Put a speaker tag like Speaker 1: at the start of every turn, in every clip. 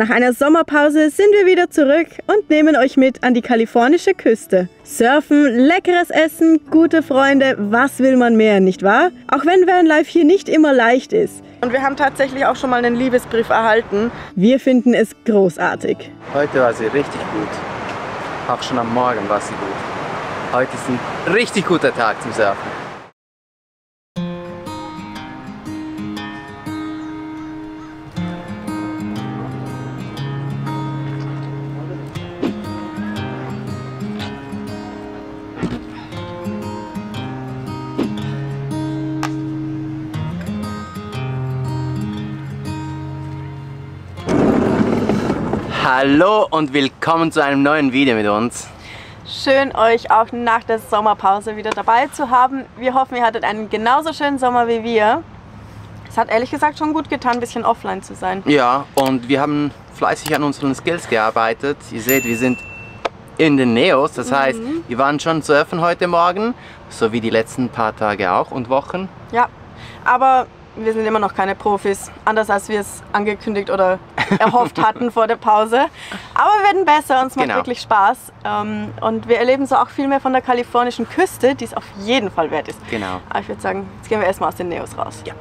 Speaker 1: Nach einer Sommerpause sind wir wieder zurück und nehmen euch mit an die kalifornische Küste. Surfen, leckeres Essen, gute Freunde, was will man mehr, nicht wahr? Auch wenn Vanlife hier nicht immer leicht ist. Und wir haben tatsächlich auch schon mal einen Liebesbrief erhalten. Wir finden es großartig.
Speaker 2: Heute war sie richtig gut. Auch schon am Morgen war sie gut. Heute ist ein richtig guter Tag zum Surfen. Hallo und willkommen zu einem neuen Video mit uns.
Speaker 1: Schön, euch auch nach der Sommerpause wieder dabei zu haben. Wir hoffen, ihr hattet einen genauso schönen Sommer wie wir. Es hat ehrlich gesagt schon gut getan, ein bisschen offline zu sein.
Speaker 2: Ja, und wir haben fleißig an unseren Skills gearbeitet. Ihr seht, wir sind in den Neos, das heißt, wir waren schon surfen heute Morgen, so wie die letzten paar Tage auch und Wochen.
Speaker 1: Ja, aber wir sind immer noch keine Profis, anders als wir es angekündigt oder erhofft hatten vor der Pause. Aber wir werden besser, uns macht wirklich Spaß. Und wir erleben so auch viel mehr von der kalifornischen Küste, die es auf jeden Fall wert ist.
Speaker 2: Genau.
Speaker 1: Aber ich würde sagen, jetzt gehen wir erstmal aus den Neos raus.
Speaker 2: Ja.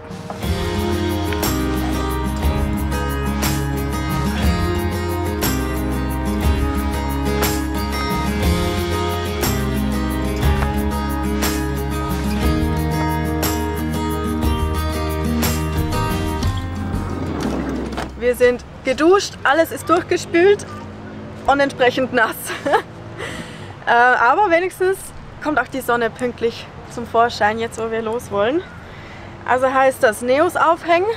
Speaker 1: Wir sind geduscht, alles ist durchgespült und entsprechend nass. Aber wenigstens kommt auch die Sonne pünktlich zum Vorschein, jetzt wo wir los wollen. Also heißt das Neos aufhängen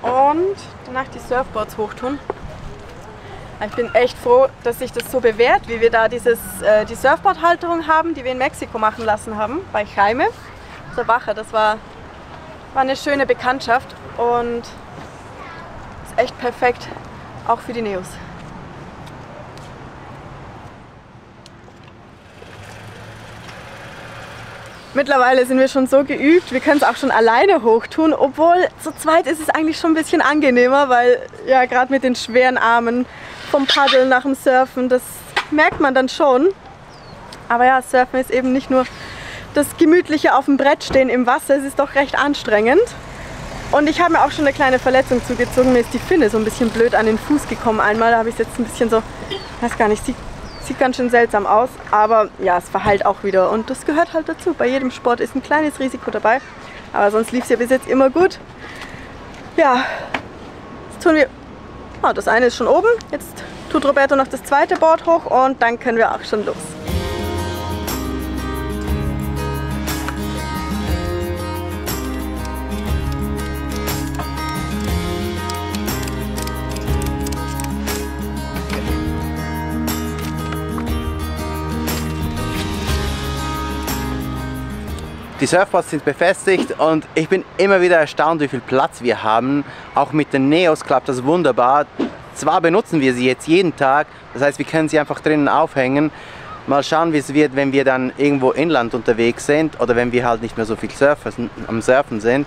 Speaker 1: und danach die Surfboards hochtun. Ich bin echt froh, dass sich das so bewährt, wie wir da die Surfboard-Halterung haben, die wir in Mexiko machen lassen haben, bei Jaime. Zur Wache, das war eine schöne Bekanntschaft und echt perfekt, auch für die Neos. Mittlerweile sind wir schon so geübt, wir können es auch schon alleine hochtun, obwohl zu zweit ist es eigentlich schon ein bisschen angenehmer, weil ja gerade mit den schweren Armen vom Paddeln nach dem Surfen, das merkt man dann schon. Aber ja, Surfen ist eben nicht nur das gemütliche auf dem Brett stehen im Wasser, es ist doch recht anstrengend. Und ich habe mir auch schon eine kleine Verletzung zugezogen. Mir ist die Finne so ein bisschen blöd an den Fuß gekommen einmal. Da habe ich es jetzt ein bisschen so, weiß gar nicht, sieht ganz schön seltsam aus. Aber ja, es verheilt auch wieder. Und das gehört halt dazu. Bei jedem Sport ist ein kleines Risiko dabei. Aber sonst lief es ja bis jetzt immer gut. Ja, jetzt tun wir, oh, das eine ist schon oben. Jetzt tut Roberto noch das zweite Board hoch und dann können wir auch schon los.
Speaker 2: Die Surfboards sind befestigt und ich bin immer wieder erstaunt, wie viel Platz wir haben. Auch mit den Neos klappt das wunderbar. Zwar benutzen wir sie jetzt jeden Tag, das heißt, wir können sie einfach drinnen aufhängen. Mal schauen, wie es wird, wenn wir dann irgendwo inland unterwegs sind oder wenn wir halt nicht mehr so viel am Surfen sind.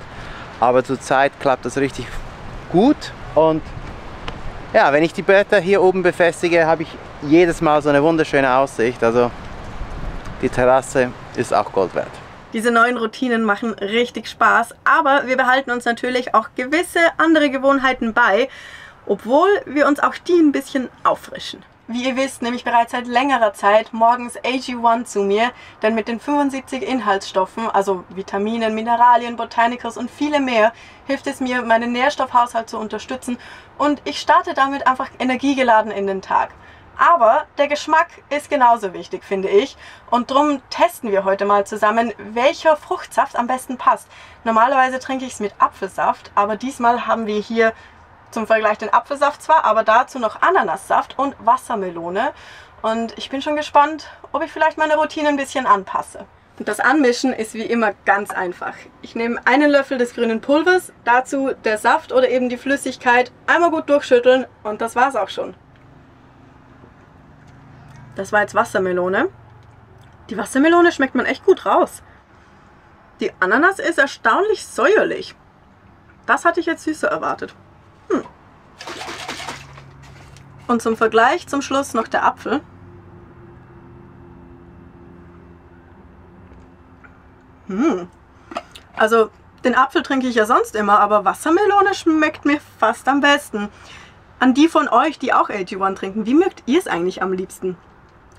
Speaker 2: Aber zurzeit klappt das richtig gut und ja, wenn ich die Bretter hier oben befestige, habe ich jedes Mal so eine wunderschöne Aussicht. Also die Terrasse ist auch Gold wert.
Speaker 1: Diese neuen Routinen machen richtig Spaß, aber wir behalten uns natürlich auch gewisse andere Gewohnheiten bei, obwohl wir uns auch die ein bisschen auffrischen. Wie ihr wisst, nehme ich bereits seit längerer Zeit morgens AG1 zu mir, denn mit den 75 Inhaltsstoffen, also Vitaminen, Mineralien, Botanicals und viele mehr, hilft es mir, meinen Nährstoffhaushalt zu unterstützen und ich starte damit einfach energiegeladen in den Tag. Aber der Geschmack ist genauso wichtig, finde ich. Und darum testen wir heute mal zusammen, welcher Fruchtsaft am besten passt. Normalerweise trinke ich es mit Apfelsaft, aber diesmal haben wir hier zum Vergleich den Apfelsaft zwar, aber dazu noch Ananassaft und Wassermelone. Und ich bin schon gespannt, ob ich vielleicht meine Routine ein bisschen anpasse. Und das Anmischen ist wie immer ganz einfach. Ich nehme einen Löffel des grünen Pulvers, dazu der Saft oder eben die Flüssigkeit, einmal gut durchschütteln und das war's auch schon. Das war jetzt Wassermelone. Die Wassermelone schmeckt man echt gut raus. Die Ananas ist erstaunlich säuerlich. Das hatte ich jetzt süßer erwartet. Und zum Vergleich zum Schluss noch der Apfel. Also den Apfel trinke ich ja sonst immer, aber Wassermelone schmeckt mir fast am besten. An die von euch, die auch AG1 trinken, wie mögt ihr es eigentlich am liebsten?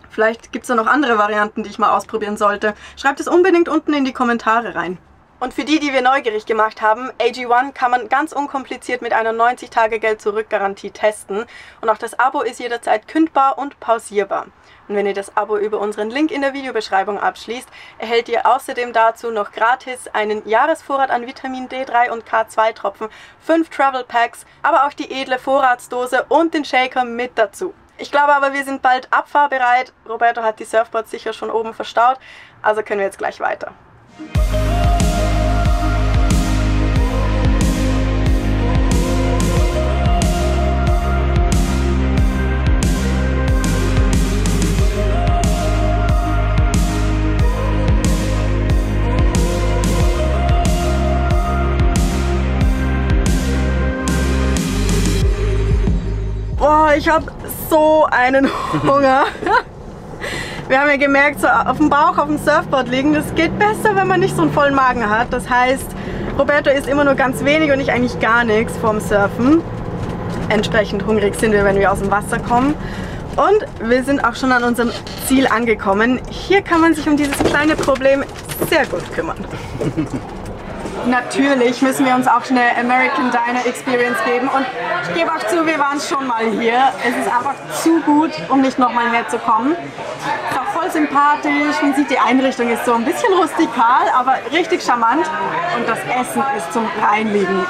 Speaker 1: Vielleicht gibt es da noch andere Varianten, die ich mal ausprobieren sollte. Schreibt es unbedingt unten in die Kommentare rein. Und für die, die wir neugierig gemacht haben, AG1 kann man ganz unkompliziert mit einer 90-Tage-Geld-Zurück-Garantie testen. Und auch das Abo ist jederzeit kündbar und pausierbar. Und wenn ihr das Abo über unseren Link in der Videobeschreibung abschließt, erhält ihr außerdem dazu noch gratis einen Jahresvorrat an Vitamin D3 und K2-Tropfen, 5 Travel Packs, aber auch die edle Vorratsdose und den Shaker mit dazu. Ich glaube aber, wir sind bald abfahrbereit. Roberto hat die Surfboards sicher schon oben verstaut, also können wir jetzt gleich weiter. Boah, ich habe so einen Hunger. Wir haben ja gemerkt, so auf dem Bauch auf dem Surfboard liegen, das geht besser, wenn man nicht so einen vollen Magen hat. Das heißt, Roberto isst immer nur ganz wenig und ich eigentlich gar nichts vorm Surfen. Entsprechend hungrig sind wir, wenn wir aus dem Wasser kommen. Und wir sind auch schon an unserem Ziel angekommen. Hier kann man sich um dieses kleine Problem sehr gut kümmern. Natürlich müssen wir uns auch eine American Diner Experience geben und ich gebe auch zu, wir waren schon mal hier. Es ist einfach zu gut, um nicht nochmal herzukommen. Ist auch voll sympathisch, man sieht, die Einrichtung ist so ein bisschen rustikal, aber richtig charmant und das Essen ist zum Reinliegen.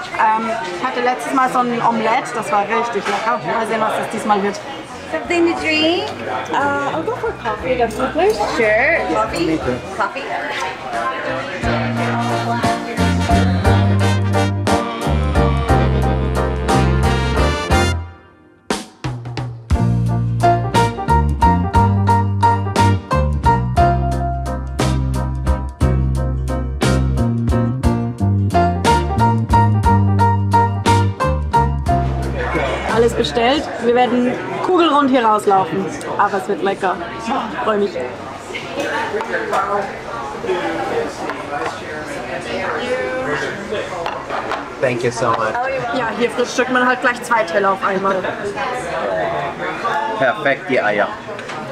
Speaker 1: Ich hatte letztes Mal so ein Omelette, das war richtig lecker. Mal sehen, was das diesmal wird.
Speaker 3: Something to drink?
Speaker 1: I'll go for coffee, definitely.
Speaker 3: Sure. Coffee? Coffee?
Speaker 1: Alles bestellt. Wir werden kugelrund hier rauslaufen. Aber es wird lecker. Ich freue mich.
Speaker 2: Thank you so much.
Speaker 1: Ja, hier frühstückt man halt gleich 2 Teller auf einmal.
Speaker 2: Perfekt, die Eier.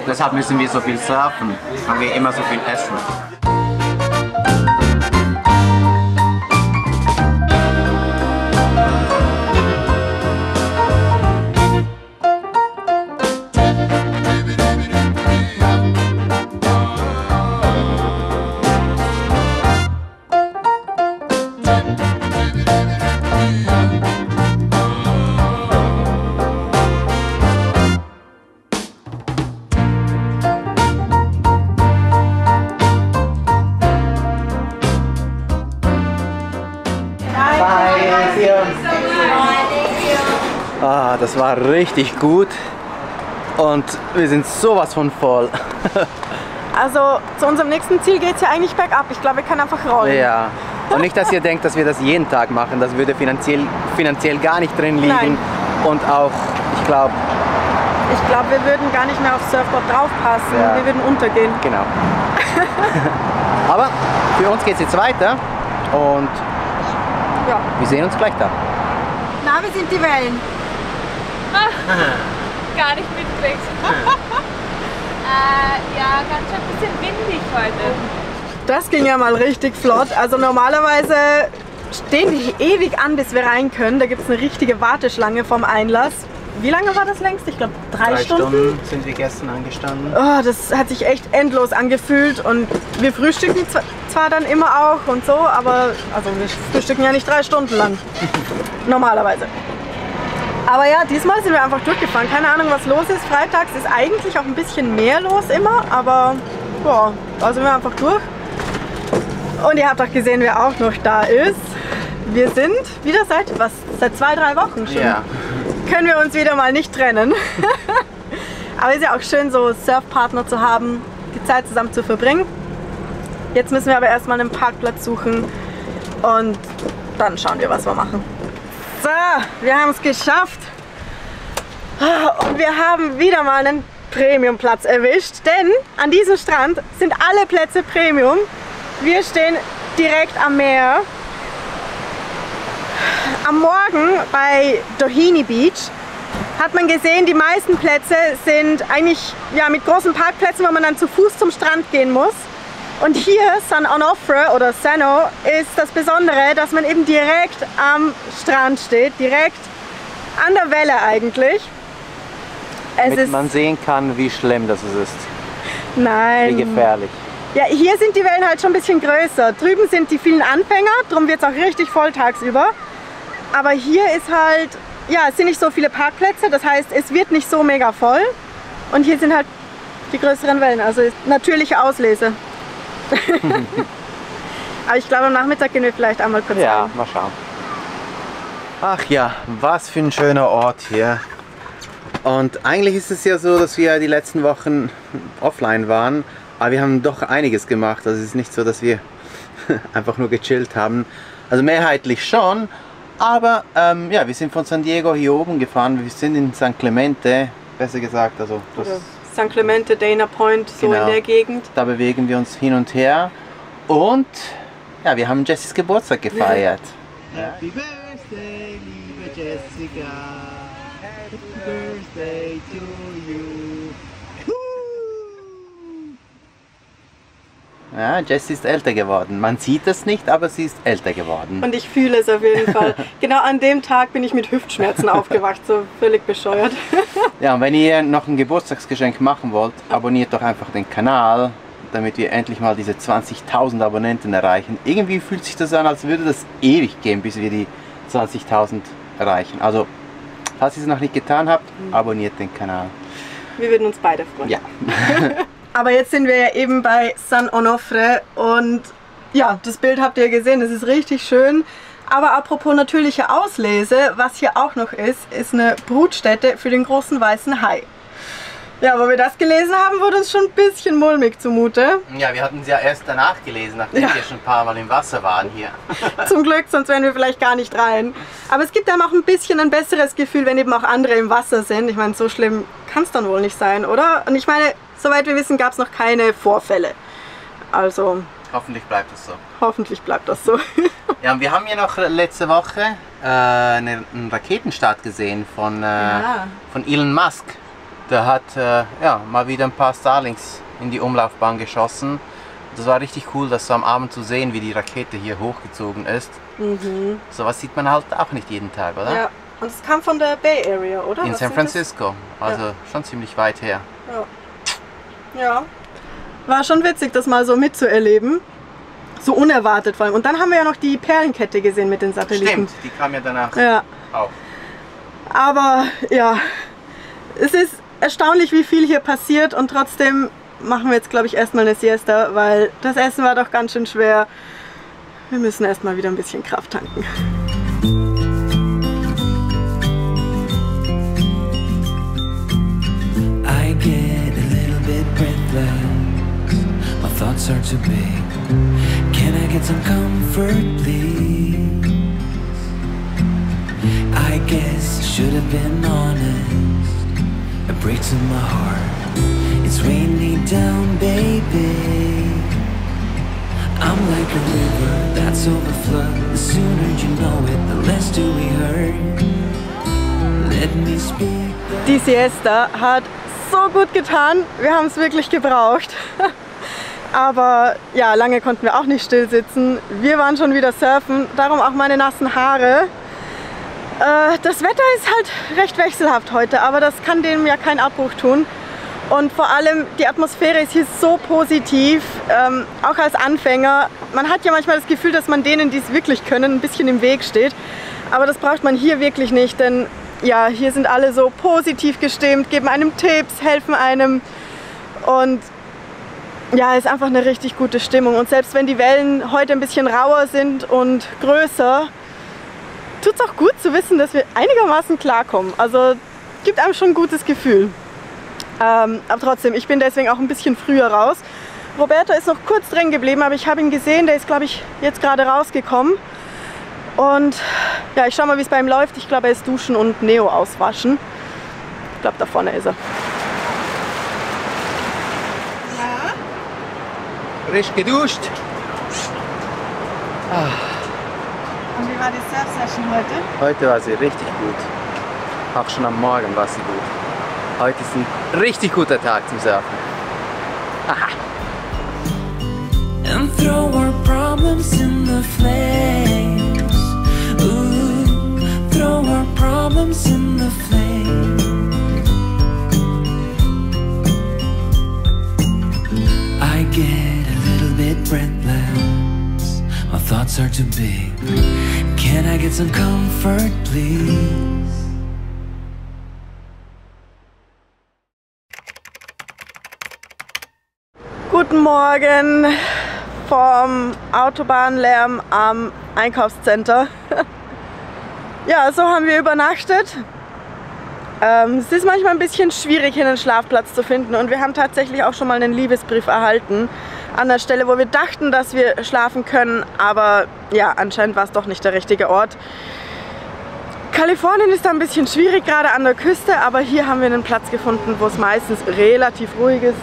Speaker 2: Deshalb müssen wir so viel surfen, weil wir immer so viel essen. Ah, das war richtig gut und wir sind sowas von voll.
Speaker 1: Also zu unserem nächsten Ziel geht es ja eigentlich bergab. Ich glaube, wir können einfach rollen.
Speaker 2: Ja, und nicht, dass ihr denkt, dass wir das jeden Tag machen. Das würde finanziell gar nicht drin liegen.
Speaker 1: Nein.
Speaker 2: Und auch, ich glaube,
Speaker 1: wir würden gar nicht mehr aufs Surfboard draufpassen.
Speaker 2: Ja.
Speaker 1: Wir würden untergehen.
Speaker 2: Genau. Aber für uns geht es jetzt weiter und
Speaker 1: Ja.
Speaker 2: wir sehen uns gleich da.
Speaker 1: Na, wie sind die Wellen?
Speaker 3: Gar nicht mitkriegt. Ja, ganz schön ein bisschen windig heute.
Speaker 1: Das ging ja mal richtig flott. Also normalerweise stehen wir hier ewig an, bis wir rein können. Da gibt es eine richtige Warteschlange vom Einlass. Wie lange war das längst? Ich glaube 3 Stunden.
Speaker 2: Sind wir gestern angestanden.
Speaker 1: Oh, das hat sich echt endlos angefühlt und wir frühstücken zwar dann immer auch und so, aber also wir frühstücken ja nicht 3 Stunden lang. Normalerweise. Aber ja, diesmal sind wir einfach durchgefahren. Keine Ahnung, was los ist. Freitags ist eigentlich auch ein bisschen mehr los immer, aber boah, da sind wir einfach durch. Und ihr habt auch gesehen, wer auch noch da ist. Wir sind wieder seit 2-3 Wochen schon.
Speaker 2: Ja.
Speaker 1: Können wir uns wieder mal nicht trennen. Aber es ist ja auch schön, so Surfpartner zu haben, die Zeit zusammen zu verbringen. Jetzt müssen wir aber erstmal einen Parkplatz suchen und dann schauen wir, was wir machen. So, wir haben es geschafft. Und wir haben wieder mal einen Premiumplatz erwischt, denn an diesem Strand sind alle Plätze Premium. Wir stehen direkt am Meer. Am Morgen bei Doheny Beach hat man gesehen, die meisten Plätze sind eigentlich mit großen Parkplätzen, wo man dann zu Fuß zum Strand gehen muss. Und hier, San Onofre oder Sano, ist das Besondere, dass man eben direkt am Strand steht, direkt an der Welle eigentlich.
Speaker 2: Damit man sehen kann, wie schlimm das ist.
Speaker 1: Nein.
Speaker 2: Wie gefährlich.
Speaker 1: Ja, hier sind die Wellen halt schon ein bisschen größer. Drüben sind die vielen Anfänger, darum wird es auch richtig voll tagsüber. Aber hier ist halt, es sind nicht so viele Parkplätze, das heißt, es wird nicht so mega voll. Und hier sind halt die größeren Wellen, also natürliche Auslese. Aber ich glaube, am Nachmittag gehen wir vielleicht einmal kurz rein.
Speaker 2: Mal schauen. Ach ja, was für ein schöner Ort hier. Und eigentlich ist es ja so, dass wir die letzten Wochen offline waren, aber wir haben doch einiges gemacht. Also es ist nicht so, dass wir einfach nur gechillt haben. Also mehrheitlich schon, aber wir sind von San Diego hier oben gefahren. Wir sind in San Clemente, besser gesagt. Also das
Speaker 1: San Clemente, Dana Point, so
Speaker 2: genau,
Speaker 1: in der Gegend.
Speaker 2: Da bewegen wir uns hin und her. Und wir haben Jessys Geburtstag gefeiert. Happy Birthday, liebe Jessica. Happy Birthday to you. Ja, Jessie ist älter geworden. Man sieht es nicht, aber sie ist älter geworden.
Speaker 1: Und ich fühle es auf jeden Fall. Genau an dem Tag bin ich mit Hüftschmerzen aufgewacht, so völlig bescheuert.
Speaker 2: Ja, und wenn ihr noch ein Geburtstagsgeschenk machen wollt, abonniert doch einfach den Kanal, damit wir endlich mal diese 20.000 Abonnenten erreichen. Irgendwie fühlt sich das an, als würde das ewig gehen, bis wir die 20.000 erreichen. Also, falls ihr es noch nicht getan habt, abonniert den Kanal.
Speaker 1: Wir würden uns beide freuen.
Speaker 2: Ja.
Speaker 1: Aber jetzt sind wir ja eben bei San Onofre und das Bild habt ihr gesehen, das ist richtig schön. Aber apropos natürliche Auslese, was hier auch noch ist eine Brutstätte für den großen weißen Hai. Ja, wo wir das gelesen haben, wurde uns schon ein bisschen mulmig zumute.
Speaker 2: Ja, wir hatten es ja erst danach gelesen, nachdem wir schon ein paar Mal im Wasser waren hier.
Speaker 1: Zum Glück, sonst wären wir vielleicht gar nicht rein. Aber es gibt einem auch ein bisschen ein besseres Gefühl, wenn eben auch andere im Wasser sind. Ich meine, so schlimm kann es dann wohl nicht sein, oder? Und ich meine, soweit wir wissen, gab es noch keine Vorfälle. Also...
Speaker 2: Hoffentlich bleibt das so.
Speaker 1: Hoffentlich bleibt das so.
Speaker 2: Ja, und wir haben ja noch letzte Woche einen Raketenstart gesehen von Elon Musk. Der hat mal wieder ein paar Starlinks in die Umlaufbahn geschossen. Das war richtig cool, das so am Abend zu sehen, wie die Rakete hier hochgezogen ist. Mhm. So was sieht man halt auch nicht jeden Tag, oder?
Speaker 1: Ja, und es kam von der Bay Area, oder?
Speaker 2: In San Francisco, also schon ziemlich weit her.
Speaker 1: Ja, war schon witzig, das mal so mitzuerleben. So unerwartet vor allem. Und dann haben wir ja noch die Perlenkette gesehen mit den Satelliten.
Speaker 2: Stimmt, die kam ja danach auch.
Speaker 1: Aber es ist erstaunlich, wie viel hier passiert, und trotzdem machen wir jetzt, glaube ich, erstmal eine Siesta, weil das Essen war doch ganz schön schwer. Wir müssen erstmal wieder ein bisschen Kraft tanken.
Speaker 4: I get a little bit breathless. My thoughts are too big. Can I get some comfort, please? I guess I should have been honest. It breaks in my heart. It's raining down, baby. I'm like a river that's overflowed. The sooner you know it, the less do we hurt. Let me speak.
Speaker 1: Die Siesta hat so gut getan. Wir haben es wirklich gebraucht. Aber ja, lange konnten wir auch nicht still sitzen. Wir waren schon wieder surfen, darum auch meine nassen Haare. Das Wetter ist halt recht wechselhaft heute, aber das kann dem ja keinen Abbruch tun. Und vor allem die Atmosphäre ist hier so positiv, auch als Anfänger. Man hat ja manchmal das Gefühl, dass man denen, die es wirklich können, ein bisschen im Weg steht. Aber das braucht man hier wirklich nicht, denn ja, hier sind alle so positiv gestimmt, geben einem Tipps, helfen einem. Und ja, ist einfach eine richtig gute Stimmung. Und selbst wenn die Wellen heute ein bisschen rauer sind und größer, tut es auch gut zu wissen, dass wir einigermaßen klarkommen. Also gibt einem schon ein gutes Gefühl. Aber trotzdem, ich bin deswegen auch ein bisschen früher raus. Roberto ist noch kurz drin geblieben, aber ich habe ihn gesehen, der ist, glaube ich, jetzt gerade rausgekommen. Und ja, ich schaue mal, wie es bei ihm läuft. Ich glaube, er ist duschen und Neo auswaschen. Ich glaube, da vorne ist er.
Speaker 2: Frisch geduscht.
Speaker 1: Und wie war die Surf-Session heute?
Speaker 2: Heute war sie richtig gut. Auch schon am Morgen war sie gut. Heute ist ein richtig guter Tag zum Surfen.
Speaker 4: And throw our problems in the flames. Ooh, throw our problems in the flames. I get a little bit breathless. My thoughts are too big. Can I get some comfort, please?
Speaker 1: Guten Morgen vom Autobahnlärm am Einkaufscenter. Ja, so haben wir übernachtet. Es ist manchmal ein bisschen schwierig, hier einen Schlafplatz zu finden und wir haben tatsächlich auch schon mal einen Liebesbrief erhalten an der Stelle, wo wir dachten, dass wir schlafen können, aber ja, anscheinend war es doch nicht der richtige Ort. Kalifornien ist da ein bisschen schwierig, gerade an der Küste, aber hier haben wir einen Platz gefunden, wo es meistens relativ ruhig ist.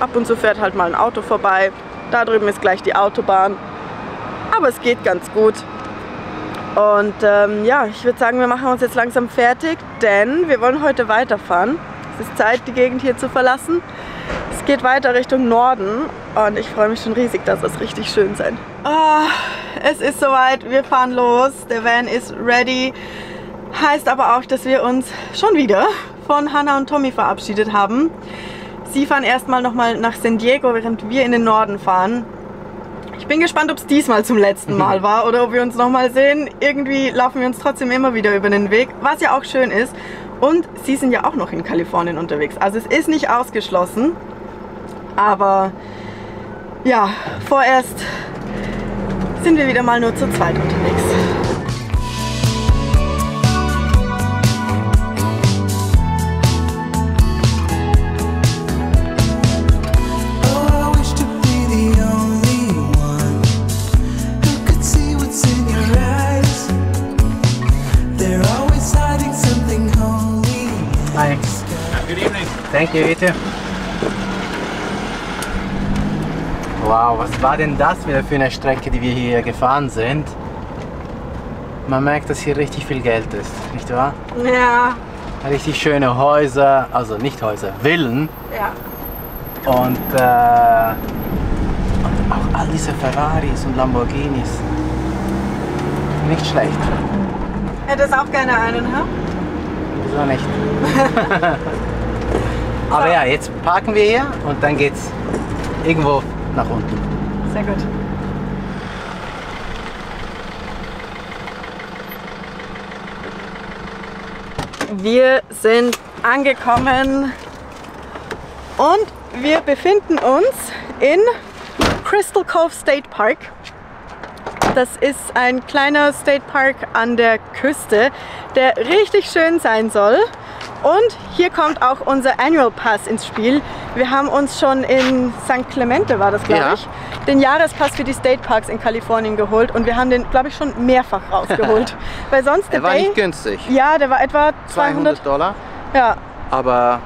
Speaker 1: Ab und zu fährt halt mal ein Auto vorbei. Da drüben ist gleich die Autobahn. Aber es geht ganz gut. Und ja, ich würde sagen, wir machen uns jetzt langsam fertig, denn wir wollen heute weiterfahren. Es ist Zeit, die Gegend hier zu verlassen. Es geht weiter Richtung Norden und ich freue mich schon riesig, dass es richtig schön sein. Oh, es ist soweit, wir fahren los. Der Van ist ready. Heißt aber auch, dass wir uns schon wieder von Hannah und Tommy verabschiedet haben. Sie fahren erstmal nochmal nach San Diego, während wir in den Norden fahren. Ich bin gespannt, ob es diesmal zum letzten Mal war oder ob wir uns nochmal sehen. Irgendwie laufen wir uns trotzdem immer wieder über den Weg, was ja auch schön ist. Und sie sind ja auch noch in Kalifornien unterwegs. Also es ist nicht ausgeschlossen. Aber ja, vorerst sind wir wieder mal nur zu zweit unterwegs.
Speaker 2: Hi. Good evening. Thank you, Ete. Wow, was war denn das wieder für eine Strecke, die wir hier gefahren sind? Man merkt, dass hier richtig viel Geld ist, nicht wahr?
Speaker 1: Ja.
Speaker 2: Richtig schöne Häuser, also nicht Häuser, Villen.
Speaker 1: Ja.
Speaker 2: Und auch all diese Ferraris und Lamborghinis. Nicht schlecht.
Speaker 1: Hättest auch gerne einen, ha?
Speaker 2: Wieso nicht? Aber ja, jetzt parken wir hier und dann geht's irgendwo nach unten.
Speaker 1: Sehr gut. Wir sind angekommen und wir befinden uns in Crystal Cove State Park. Das ist ein kleiner State Park an der Küste, der richtig schön sein soll. Und hier kommt auch unser Annual Pass ins Spiel. Wir haben uns schon in St. Clemente, war das glaube ich, den Jahrespass für die State Parks in Kalifornien geholt. Und wir haben den, glaube ich, schon mehrfach rausgeholt. Weil sonst
Speaker 2: der war nicht günstig.
Speaker 1: Ja, der war etwa 200
Speaker 2: $200.
Speaker 1: Ja.
Speaker 2: Aber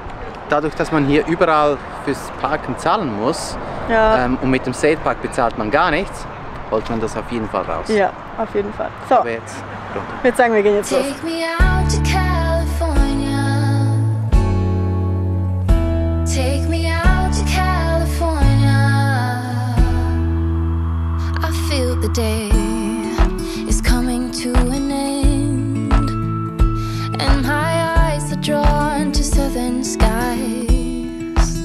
Speaker 2: dadurch, dass man hier überall fürs Parken zahlen muss,
Speaker 1: Ja.
Speaker 2: Und mit dem State Park bezahlt man gar nichts, holt man das auf jeden Fall raus.
Speaker 1: Ja, auf jeden Fall. So,
Speaker 2: Aber jetzt runter.
Speaker 1: ich würde sagen, wir gehen jetzt los.
Speaker 5: Take me out to California. Take me out to California. I feel the day is coming to an end, and my eyes are drawn to southern skies,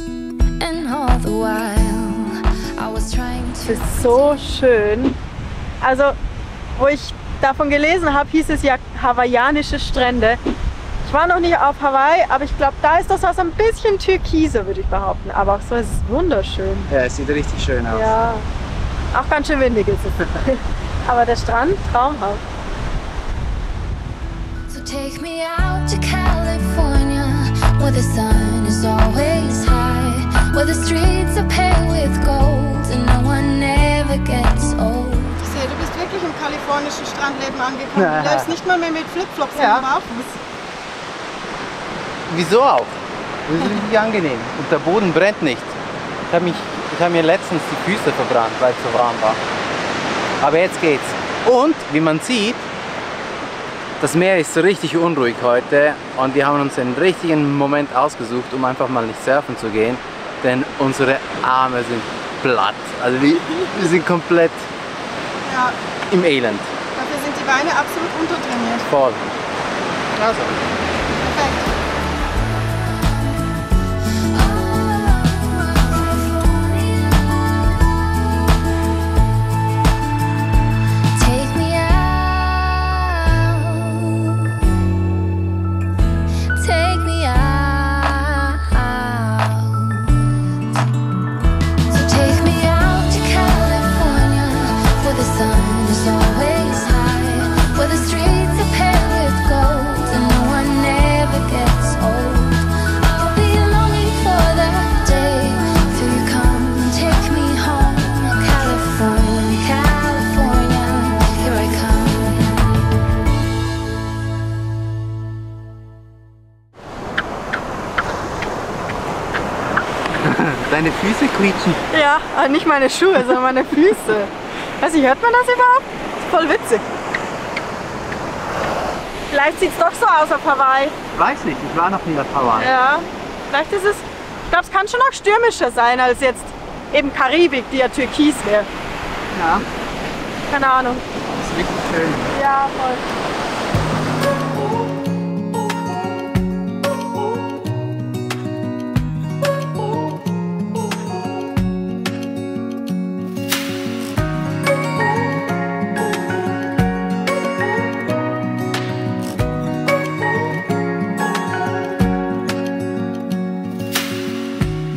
Speaker 5: and all the while I was trying
Speaker 1: Es
Speaker 5: to
Speaker 1: ist so schön. Also, wo ich davon gelesen habe, hieß es ja hawaiianische Strände. Ich war noch nicht auf Hawaii, aber ich glaube, da ist das was ein bisschen türkise, würde ich behaupten. Aber auch so ist es wunderschön.
Speaker 2: Ja, es sieht richtig schön aus.
Speaker 1: Ja, auch ganz schön windig ist es. Aber der Strand, traumhaft.
Speaker 5: So take me out to California, where the sun is always high, where the streets are paved with gold and no one ever gets old.
Speaker 1: Ich sehe, du bist wirklich im kalifornischen Strandleben angekommen. Du läufst nicht mal mehr mit Flipflops barfuß.
Speaker 2: wieso auch? Das ist richtig angenehm und der Boden brennt nicht. Ich habe mir letztens die Füße verbrannt, weil es so warm war. Aber jetzt geht's. Und wie man sieht, das Meer ist so richtig unruhig heute und wir haben uns einen richtigen Moment ausgesucht, um einfach mal nicht surfen zu gehen, denn unsere Arme sind platt. Also wir sind komplett im Elend.
Speaker 1: Dafür sind die Beine absolut untertrainiert.
Speaker 2: Voll. Also.
Speaker 1: Perfekt.
Speaker 2: Deine Füße quietschen.
Speaker 1: Ja, aber nicht meine Schuhe, sondern meine Füße. Weiß nicht, hört man das überhaupt? Voll witzig. Vielleicht sieht es doch so aus auf Hawaii.
Speaker 2: Weiß nicht, ich war noch nie auf Hawaii.
Speaker 1: Ja, vielleicht ist es, ich glaube, es kann schon auch stürmischer sein als jetzt eben Karibik, die ja türkis wäre.
Speaker 2: Ja.
Speaker 1: Keine Ahnung.
Speaker 2: Das ist richtig schön.
Speaker 1: Ja, voll.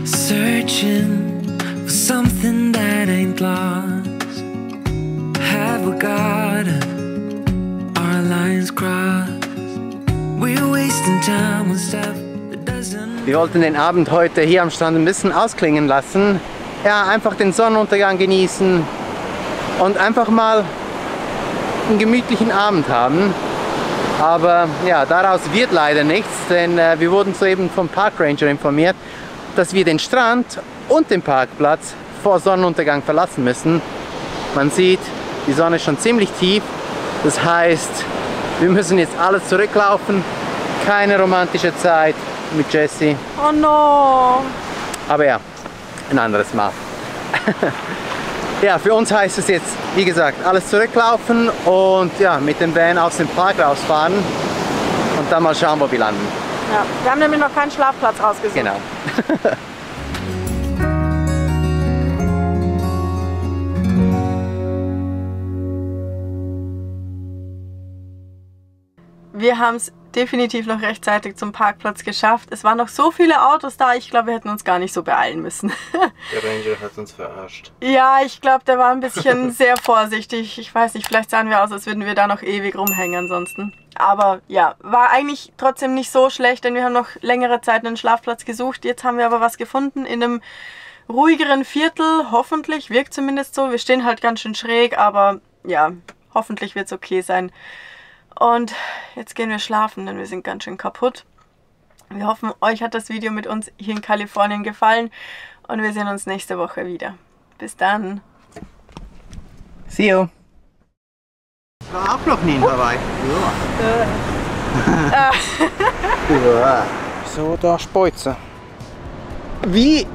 Speaker 4: Searching for something that ain't lost. Have we got our lines crossed? We're wasting time on stuff that doesn't.
Speaker 2: Wir wollten den Abend heute hier am Strand ein bisschen ausklingen lassen. Ja, einfach den Sonnenuntergang genießen und einfach mal einen gemütlichen Abend haben. Aber ja, daraus wird leider nichts, denn wir wurden soeben vom Parkranger informiert, dass wir den Strand und den Parkplatz vor Sonnenuntergang verlassen müssen. Man sieht, die Sonne ist schon ziemlich tief. Das heißt, wir müssen jetzt alles zurücklaufen. Keine romantische Zeit mit Jessie.
Speaker 1: Oh no!
Speaker 2: Aber ja, ein anderes Mal. Ja, für uns heißt es jetzt, wie gesagt, alles zurücklaufen und ja, mit dem Van aus dem Park rausfahren und dann mal schauen, wo wir landen.
Speaker 1: Ja, wir haben nämlich noch keinen Schlafplatz rausgesucht.
Speaker 2: Genau.
Speaker 1: Wir haben es definitiv noch rechtzeitig zum Parkplatz geschafft. Es waren noch so viele Autos da, ich glaube, wir hätten uns gar nicht so beeilen müssen.
Speaker 2: Der Ranger hat uns verarscht.
Speaker 1: Ja, ich glaube, der war ein bisschen sehr vorsichtig. Ich weiß nicht, vielleicht sahen wir aus, als würden wir da noch ewig rumhängen ansonsten. Aber ja, war eigentlich trotzdem nicht so schlecht, denn wir haben noch längere Zeit einen Schlafplatz gesucht. Jetzt haben wir aber was gefunden in einem ruhigeren Viertel. Hoffentlich, wirkt zumindest so. Wir stehen halt ganz schön schräg, aber ja, hoffentlich wird es okay sein. Und jetzt gehen wir schlafen, denn wir sind ganz schön kaputt. Wir hoffen, euch hat das Video mit uns hier in Kalifornien gefallen und wir sehen uns nächste Woche wieder. Bis dann.
Speaker 2: See you. Ich war auch noch nie in Hawaii. Ja. Ja. So, da Speuze. Wie?